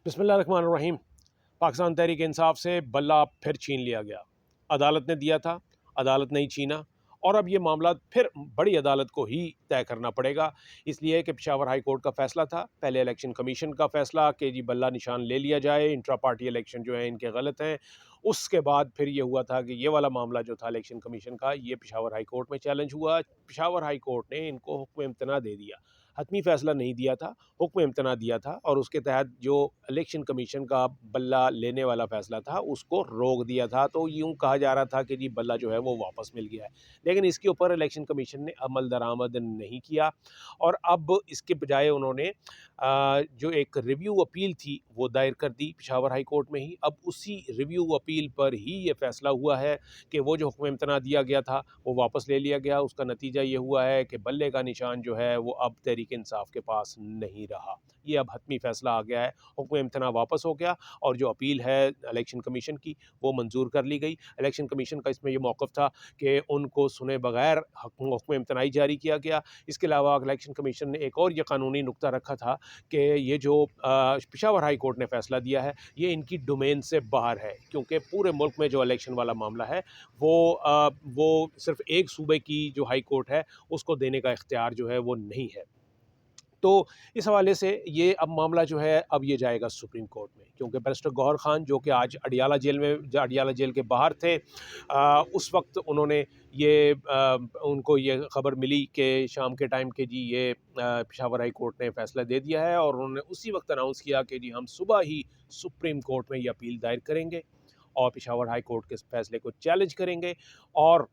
बिस्मिल्लाहिर्रहमानिर्रहीम। पाकिस्तान तहरीक इंसाफ से बल्ला फिर छीन लिया गया। अदालत ने दिया था, अदालत नहीं छीना और अब ये मामला फिर बड़ी अदालत को ही तय करना पड़ेगा। इसलिए कि पेशावर हाई कोर्ट का फ़ैसला था, पहले इलेक्शन कमीशन का फ़ैसला कि जी बल्ला निशान ले लिया जाए, इंट्रा पार्टी इलेक्शन जो है इनके गलत हैं। उसके बाद फिर ये हुआ था कि ये वाला मामला जो था इलेक्शन कमीशन का, ये पेशावर हाई कोर्ट में चैलेंज हुआ। पेशावर हाई कोर्ट ने इनको हुक्म इम्तना दे दिया, हतमी फ़ैसला नहीं दिया था, हुक्म इम्तना दिया था और उसके तहत जो इलेक्शन कमीशन का बल्ला लेने वाला फ़ैसला था उसको रोक दिया था। तो यूँ कहा जा रहा था कि जी बल्ला जो है वो वापस मिल गया है। लेकिन इसके ऊपर इलेक्शन कमीशन ने अमल दरामद नहीं किया और अब इसके बजाय उन्होंने जो एक रिव्यू अपील थी वो दायर कर दी पेशावर हाई कोर्ट में ही। अब उसी रिव्यू अपील पर ही ये फ़ैसला हुआ है कि वो जो हुक्म इम्तना दिया गया था वो वापस ले लिया गया। उसका नतीजा ये हुआ है कि बल्ले का निशान जो है वो अब तहरीक इंसाफ के पास नहीं रहा। ये अब हतमी फ़ैसला आ गया है, हुक्म इम्तना वापस हो गया और जो अपील है इलेक्शन कमीशन की वो मंजूर कर ली गई। इलेक्शन कमीशन का इसमें ये मौक़िफ़ था कि उनको सुने बगैर हुक्म इम्तनाई जारी किया गया। इसके अलावा इलेक्शन कमीशन ने एक और ये कानूनी नुक्ता रखा था कि ये जो पेशावर हाई कोर्ट ने फ़ैसला दिया है ये इनकी डोमेन से बाहर है, क्योंकि पूरे मुल्क में जो इलेक्शन वाला मामला है वो सिर्फ़ एक सूबे की जो हाई कोर्ट है उसको देने का इख्तियार जो है वो नहीं है। तो इस हवाले से ये अब मामला जो है अब ये जाएगा सुप्रीम कोर्ट में, क्योंकि बैरिस्टर गौहर खान जो कि आज अडियाला जेल के बाहर थे, उस वक्त उन्होंने उनको ये ख़बर मिली कि शाम के टाइम के जी ये पेशावर हाई कोर्ट ने फ़ैसला दे दिया है और उन्होंने उसी वक्त अनाउंस किया कि जी हम सुबह ही सुप्रीम कोर्ट में ये अपील दायर करेंगे और पेशावर हाई कोर्ट के फ़ैसले को चैलेंज करेंगे और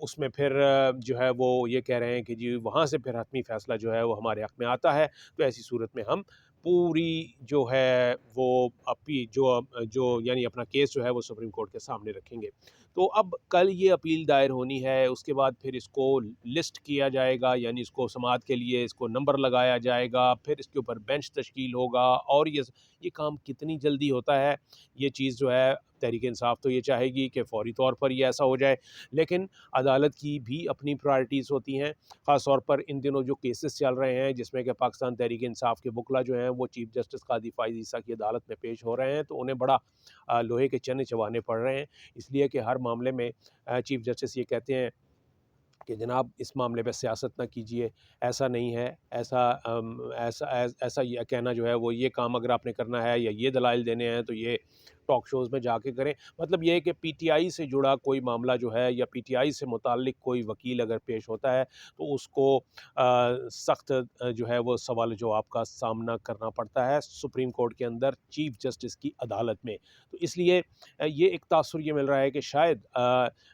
उसमें फिर जो है वो ये कह रहे हैं कि जी वहाँ से फिर हतमी फ़ैसला जो है वो हमारे हक़ में आता है। तो ऐसी सूरत में हम पूरी जो है वो जो यानी अपना केस जो है वो सुप्रीम कोर्ट के सामने रखेंगे। तो अब कल ये अपील दायर होनी है, उसके बाद फिर इसको लिस्ट किया जाएगा, यानी इसको समाअत के लिए इसको नंबर लगाया जाएगा, फिर इसके ऊपर बेंच तश्कील होगा और ये काम कितनी जल्दी होता है, ये चीज़ जो है तहरीक इंसाफ तो ये चाहेगी कि फ़ौरी तौर पर ये ऐसा हो जाए। लेकिन अदालत की भी अपनी प्रायोरिटीज़ होती हैं, ख़ास तौर पर इन दिनों जो केसेस चल रहे हैं जिसमें कि पाकिस्तान तहरीक इंसाफ के वकला जो हैं वो चीफ़ जस्टिस कादी फ़ाइज़ ईसा की अदालत में पेश हो रहे हैं, तो उन्हें बड़ा लोहे के चने चबाने पड़ रहे हैं। इसलिए कि हर मामले में चीफ़ जस्टिस ये कहते हैं कि जनाब इस मामले पे सियासत ना कीजिए, ऐसा नहीं है, ऐसा ये कहना जो है वो ये काम अगर आपने करना है या ये दलाइल देने हैं तो ये टॉक शोज़ में जाके करें। मतलब ये है कि पीटीआई से जुड़ा कोई मामला जो है या पीटीआई से मुताल्लिक़ कोई वकील अगर पेश होता है तो उसको सख्त जो है वो सवाल-जवाब का सामना करना पड़ता है सुप्रीम कोर्ट के अंदर चीफ़ जस्टिस की अदालत में। तो इसलिए ये एक तासुर ये मिल रहा है कि शायद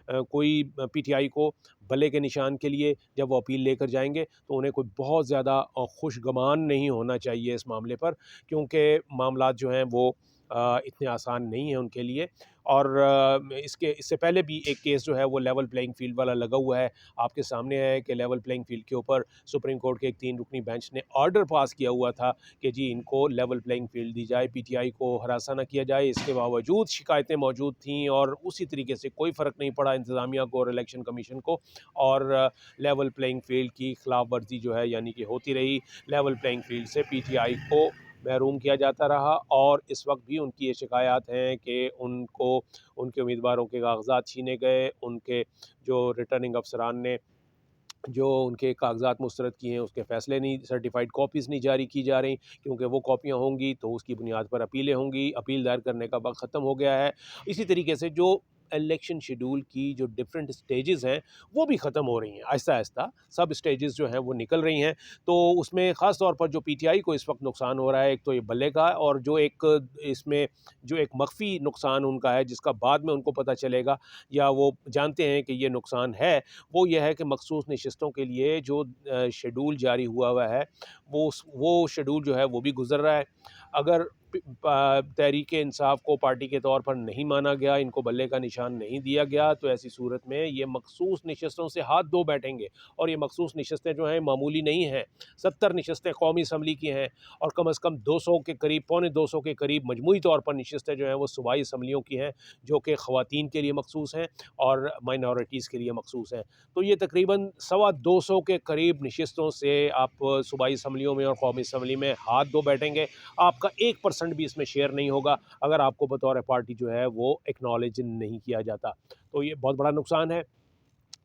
कोई पीटीआई को भले के निशान के लिए जब वो अपील लेकर जाएँगे तो उन्हें कोई बहुत ज़्यादा खुशगमान नहीं होना चाहिए इस मामले पर, क्योंकि मामलात जो हैं वो इतने आसान नहीं हैं उनके लिए। और इससे पहले भी एक केस जो है वो लेवल प्लेइंग फ़ील्ड वाला लगा हुआ है। आपके सामने है कि लेवल प्लेइंग फ़ील्ड के ऊपर सुप्रीम कोर्ट के एक 3 रुकनी बेंच ने ऑर्डर पास किया हुआ था कि जी इनको लेवल प्लेइंग फ़ील्ड दी जाए, पीटीआई को हरासा ना किया जाए। इसके बावजूद शिकायतें मौजूद थीं और उसी तरीके से कोई फ़र्क नहीं पड़ा इंतज़ामिया को और इलेक्शन कमीशन को और लेवल प्लेइंग फ़ील्ड की खिलाफ वर्जी जो है यानी कि होती रही। लेवल प्लेइंग फ़ील्ड से पीटीआई को महरूम किया जाता रहा और इस वक्त भी उनकी ये शिकायत हैं कि उनको उनके उम्मीदवारों के कागज़ात छीने गए, उनके जो रिटर्निंग अफसरान ने जो उनके कागज़ात मुस्तरद किए हैं उसके फ़ैसले नहीं, सर्टिफ़ाइड कॉपीज़ नहीं जारी की जा रही, क्योंकि वो कॉपियाँ होंगी तो उसकी बुनियाद पर अपीलें होंगी, अपील दायर करने का वक़्त ख़त्म हो गया है। इसी तरीके से जो इलेक्शन शेड्यूल की जो डिफरेंट स्टेजेस हैं वो भी ख़त्म हो रही हैं आहिस्ता-आहिस्ता, सब स्टेजेस जो हैं वो निकल रही हैं। तो उसमें ख़ास तौर पर जो पीटीआई को इस वक्त नुकसान हो रहा है, एक तो ये बल्ले का और जो एक इसमें जो एक मख्फ़ी नुकसान उनका है जिसका बाद में उनको पता चलेगा या वो जानते हैं कि ये नुकसान है, वो ये है कि मखसूस नशिस्तों के लिए जो शेड्यूल जारी हुआ है वो शेड्यूल जो है वो भी गुज़र रहा है। अगर तहरीक इंसाफ को पार्टी के तौर पर नहीं माना गया, इनको बल्ले का निशान नहीं दिया गया, तो ऐसी सूरत में ये मखसूस नशस्तों से हाथ धो बैठेंगे और ये मखसूस नशस्तें जो हैं मामूली नहीं हैं। 70 नशस्तें कौमी असम्बली की हैं और कम अज़ कम 200 के करीब, पौने 200 के करीब मजमूई तौर पर नशस्तें जो हैं वो सूबाई असम्बलियों की हैं, जो कि ख़वातीन के लिए मखसूस हैं और माइनॉरिटीज़ के लिए मखसूस हैं। तो ये तकरीबन 225 के करीब नशस्तों से आप सूबाई असम्बलियों असम्बलियों में और कौमी असम्बली में हाथ धो बैठेंगे, आपका 1% भी इसमें शेयर नहीं होगा अगर आपको बतौर पार्टी जो है वो एक्नॉलेज नहीं किया जाता। तो ये बहुत बड़ा नुकसान है।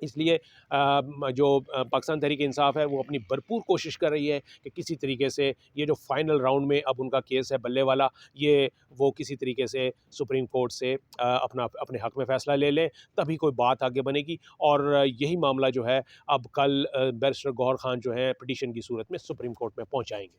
इसलिए जो पाकिस्तान तहरीक इंसाफ है वो अपनी भरपूर कोशिश कर रही है कि किसी तरीके से ये जो फाइनल राउंड में अब उनका केस है बल्ले वाला, ये वो किसी तरीके से सुप्रीम कोर्ट से अपने हक में फ़ैसला ले लें, तभी कोई बात आगे बनेगी। और यही मामला जो है अब कल बैरिस्टर गौहर खान जो है पिटीशन की सूरत में सुप्रीम कोर्ट में पहुंचाएंगे।